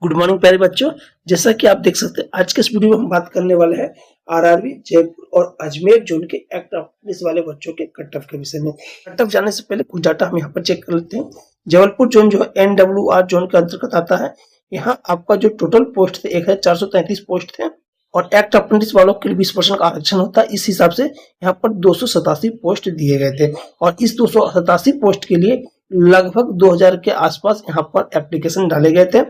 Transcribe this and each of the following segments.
Good morning प्यारे बच्चों। जैसा कि आप देख सकते हैं आज के इस वीडियो में हम बात करने वाले हैं आरआरबी जयपुर और अजमेर जोन के एक्ट ऑफ पुलिस वाले बच्चों के कट ऑफ के विषय में। कट ऑफ जाने से पहले कुछ डाटा हम यहाँ पर चेक कर लेते हैं। जबलपुर जोन जो है NWR जोन के अंतर्गत आता है। यहाँ आपका जो टोटल पोस्ट थे 1433 पोस्ट थे और एक्ट अप्रेंटिस वालों के लिए 20% का आरक्षण होता है। इस हिसाब से यहाँ पर 287 पोस्ट दिए गए थे और इस 287 पोस्ट के लिए लगभग 2000 के आसपास यहाँ पर एप्लीकेशन डाले गए थे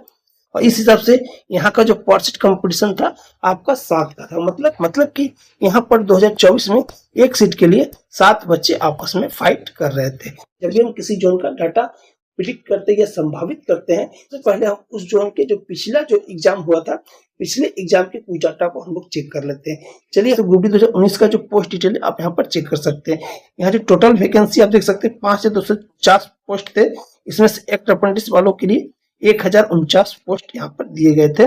और इस हिसाब से यहाँ का जो पर सीट कंपटीशन था आपका 7 का था। मतलब कि यहाँ पर 2024 में एक सीट के लिए 7 बच्चे आपस में फाइट कर रहे थे। जब भी हम किसी जोन का डाटा प्रिडिक्ट करते हैं या संभावित करते हैं तो पहले हम उस जोन के जो पिछला जो एग्जाम हुआ था, पिछले एग्जाम के कुछ डाटा को हम लोग चेक कर लेते हैं। चलिए, तो ग्रुप डी 2019 का जो पोस्ट डिटेल आप यहाँ पर चेक कर सकते हैं। यहाँ जो टोटल वैकेंसी आप देख सकते हैं 5204 पोस्ट थे। इसमें से एक्ट अप्रेंटिस वालों के लिए 1049 पोस्ट यहाँ पर दिए गए थे।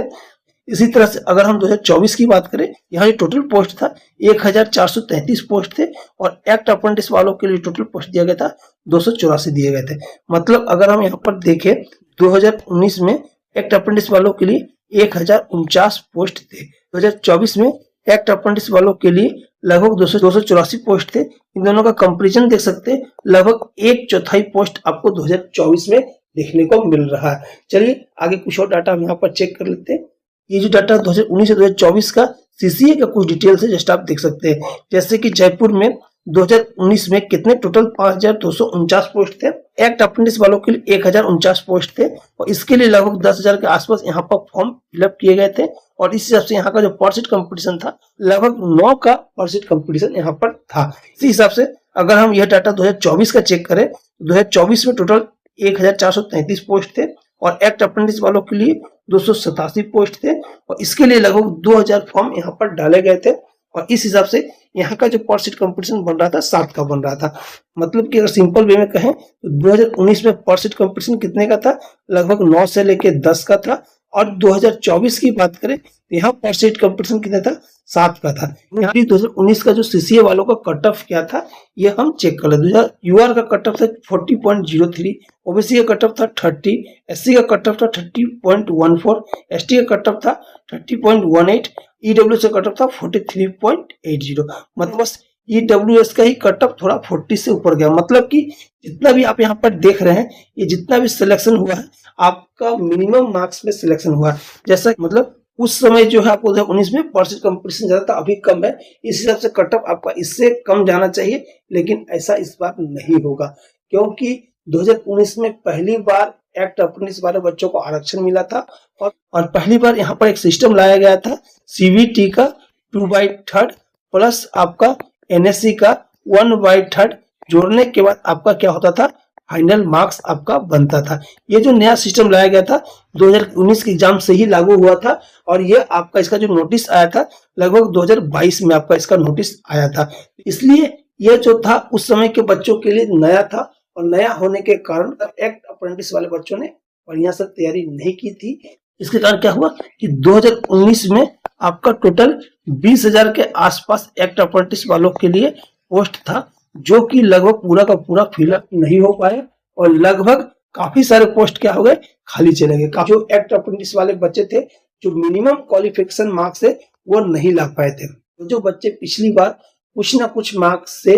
इसी तरह से अगर हम 2024 की बात करें, यहाँ जो टोटल पोस्ट था 1433 पोस्ट थे और एक्ट अप्रेंटिस वालों के लिए टोटल पोस्ट दिया गया था 284 दिए गए थे। मतलब अगर हम यहाँ पर देखें 2019 में एक्ट अप्रेंटिस वालों के लिए 1049 पोस्ट थे, 2024 में एक्ट अप्रेंटिस वालों के लिए लगभग 284 पोस्ट थे। इन दोनों का कंपेरिजन देख सकते हैं, लगभग 1/4 पोस्ट आपको 2024 में देखने को मिल रहा है। चलिए आगे कुछ और डाटा हम यहाँ पर चेक कर लेते हैं। ये जो डाटा 2019 से 2024 का सीसीए का कुछ डिटेल्स है जस्ट आप देख सकते हैं। जैसे कि जयपुर में 2019 में कितने टोटल 5249 पोस्ट थे, एक्ट अप्रेंटिस वालों के लिए 1049 पोस्ट थे और इसके लिए लगभग 10,000 के आसपास यहाँ पर फॉर्म फिलअप किए गए थे और इस हिसाब से यहाँ का जो पर सीट कंपटीशन था लगभग 9 का पर सीट कंपटीशन यहाँ पर था। इसी हिसाब से अगर हम यह डाटा 2024 का चेक करें तो 2024 में टोटल 1433 पोस्ट थे और एक्ट अप्रेंटिस वालों के लिए 287 पोस्ट थे और इसके लिए लगभग 2000 फॉर्म यहाँ पर डाले गए थे और इस हिसाब से यहाँ का जो पर सीट कंपटीशन बन रहा था 7 का बन रहा था। मतलब कि अगर सिंपल वे में कहें तो 2019 में पर सीट कंपटीशन कितने का था, लगभग 9 से लेके 10 का था और 2024 की बात करें तो यहाँ पर सीट कंपटीशन कितना था, 7 का था। यहाँ 2019 का जो सीसीए वालों का कट ऑफ क्या था ये हम चेक कर ले। यूआर का कट ऑफ था 40.03, ओबीसी का कट ऑफ था 30, एससी का कट ऑफ था 30.14, एसटी का कट ऑफ था 30.18, ईडब्ल्यूएस का कट ऑफ था 43.80। मतलब बस ईडब्ल्यूएस का ही कट ऑफ थोड़ा 40 से ऊपर गया। मतलब कि जितना भी आप यहाँ पर देख रहे हैं ये जितना भी सिलेक्शन हुआ है आपका मिनिमम मार्क्स में सिलेक्शन हुआ है। जैसा मतलब उस समय जो है आपको 2019 में पर सीट कंपटीशन ज्यादा था, अभी कम है, इस हिसाब से कट ऑफ आपका इससे कम जाना चाहिए, लेकिन ऐसा इस बार नहीं होगा क्योंकि 2019 में पहली बार एक्ट अप्रेंटिस वाले बच्चों को आरक्षण मिला था और पहली बार यहाँ पर एक सिस्टम लाया गया था CVT का 2/3 प्लस आपका NSC का 1/3 जोड़ने के बाद आपका क्या होता था, फाइनल मार्क्स आपका बनता था। ये जो नया सिस्टम लाया गया था 2019 के एग्जाम से ही लागू हुआ था और ये आपका इसका जो नोटिस आया था लगभग 2022 में आपका इसका नोटिस आया था। इसलिए यह जो था उस समय के बच्चों के लिए नया था और नया होने के कारण एक्ट अप्रेंटिस वाले बच्चों ने बढ़िया से तैयारी नहीं की थी। इसके कारण क्या हुआ कि 2019 में आपका टोटल 20,000 के आसपास एक्ट अप्रेंटिस वालों के लिए पोस्ट था जो कि लगभग पूरा का पूरा फिलअप नहीं हो पाया और लगभग काफी सारे पोस्ट क्या हो गए, खाली चले गए। जो एक्ट अप्रेंटिस वाले बच्चे थे जो मिनिमम क्वालिफिकेशन मार्क्स है वो नहीं ला पाए थे। तो जो बच्चे पिछली बार कुछ ना कुछ मार्क्स से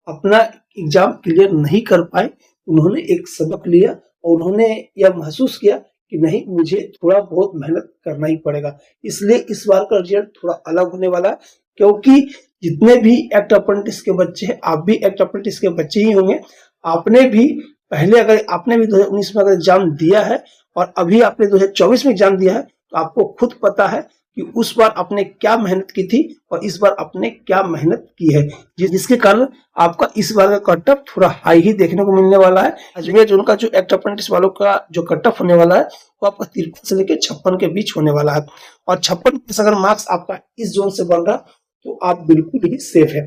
अपना एग्जाम क्लियर नहीं कर पाए उन्होंने एक सबक लिया और उन्होंने यह महसूस किया कि नहीं, मुझे थोड़ा बहुत मेहनत करना ही पड़ेगा। इसलिए इस बार का रिजल्ट थोड़ा अलग होने वाला है क्योंकि जितने भी एक्ट अप्रेंटिस के बच्चे हैं, आप भी एक्ट अप्रेंटिस के बच्चे ही होंगे। आपने भी 2019 में अगर एग्जाम दिया है और अभी आपने 2024 में एग्जाम दिया है तो आपको खुद पता है कि उस बार आपने क्या मेहनत की थी और इस बार आपने क्या मेहनत की है, जिसके कारण आपका इस बार का कट ऑफ थोड़ा हाई ही देखने को मिलने वाला है। अजमेर जोन का जो एक्ट अप्रेंटिस वालों का जो कट ऑफ होने वाला है वो आपका 53 से लेकर 56 के बीच होने वाला है और 56 अगर मार्क्स आपका इस जोन से बन रहा तो आप बिल्कुल ही सेफ है।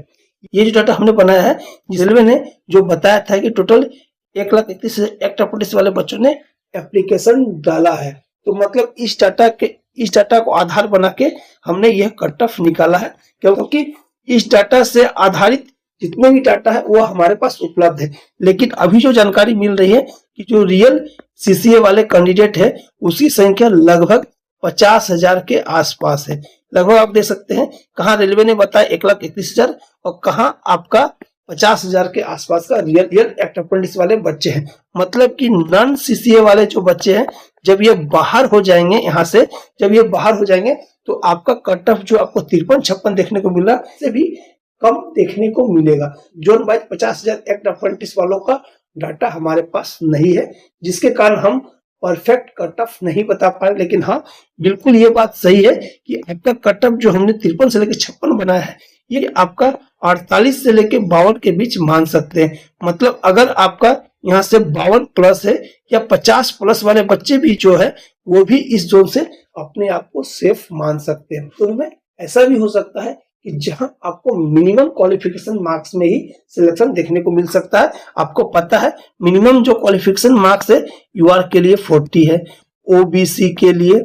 ये जो डाटा हमने बनाया है, रेलवे ने जो बताया था कि टोटल 1,31,000 एक्ट अप्रेंटिस वाले बच्चों ने एप्लीकेशन डाला है, तो मतलब इस डाटा को आधार बना के हमने यह कट ऑफ निकाला है क्योंकि इस डाटा से आधारित जितने भी डाटा है वो हमारे पास उपलब्ध है। लेकिन अभी जो जानकारी मिल रही है कि जो रियल सीसीए वाले कैंडिडेट है उसकी संख्या लगभग 50,000 के आसपास है। लगभग आप देख सकते हैं कहाँ रेलवे ने बताया 1,31,000 और कहाँ आपका 50,000 के आसपास का रियल एक्ट अप्रेंटिस वाले बच्चे हैं। मतलब कि नॉन सीसीए वाले जो बच्चे हैं जब ये बाहर हो जाएंगे यहाँ से, जब ये बाहर हो जाएंगे तो आपका कट ऑफ जो आपको 53-56 देखने को मिल रहा है से भी कम देखने को मिलेगा। जोन वाइज 50,000 एक्ट अप्रेंटिस वालों का डाटा हमारे पास नहीं है, जिसके कारण हम परफेक्ट कट ऑफ नहीं बता पाए। लेकिन हाँ, बिल्कुल ये बात सही है कि आपका कट ऑफ जो हमने 53 से लेकर 56 बनाया है ये आपका 48 से लेकर 52 के बीच मान सकते हैं। मतलब अगर आपका यहाँ से 52 प्लस है या 50 प्लस वाले बच्चे भी जो है वो भी इस जोन से अपने आप को सेफ मान सकते हैं। तो उनमें ऐसा भी हो सकता है कि जहां आपको मिनिमम क्वालिफिकेशन मार्क्स में ही सिलेक्शन देखने को मिल सकता है। आपको पता है मिनिमम जो क्वालिफिकेशन मार्क्स है यूआर के लिए 40 है, ओबीसी के लिए,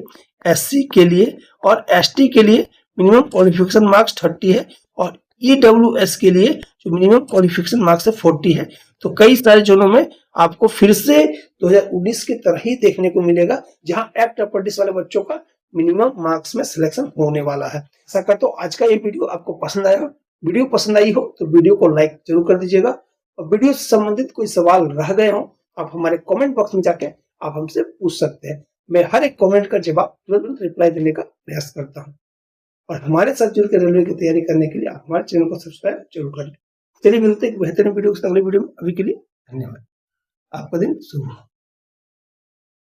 एससी के लिए और एसटी के लिए मिनिमम क्वालिफिकेशन मार्क्स 30 है और ईडब्ल्यूएस के लिए जो मिनिमम क्वालिफिकेशन मार्क्स है 40 है। तो कई सारे जोनों में आपको फिर से 2019 की तरह ही देखने को मिलेगा जहां एक्ट अप्रेंटिस वाले बच्चों का मिनिमम मार्क्स में सिलेक्शन होने वाला है। ऐसा करता हूं आज का ये वीडियो आपको पसंद आया हो। वीडियो पसंद आई हो तो वीडियो को लाइक जरूर कर दीजिएगा और वीडियो से संबंधित कोई सवाल रह गए हो आप हमारे कमेंट बॉक्स में जाके आप हमसे पूछ सकते हैं। मैं हर एक कमेंट का जवाब तुरंत रिप्लाई देने का प्रयास करता हूँ। और हमारे साथ जुड़कर रेलवे की तैयारी करने के लिए आप हमारे चैनल को सब्सक्राइब जरूर करें। चलिए मिलते हैं एक बेहतरीन वीडियो के अगले वीडियो में। अभी के लिए धन्यवाद। आपका दिन शुभ हो।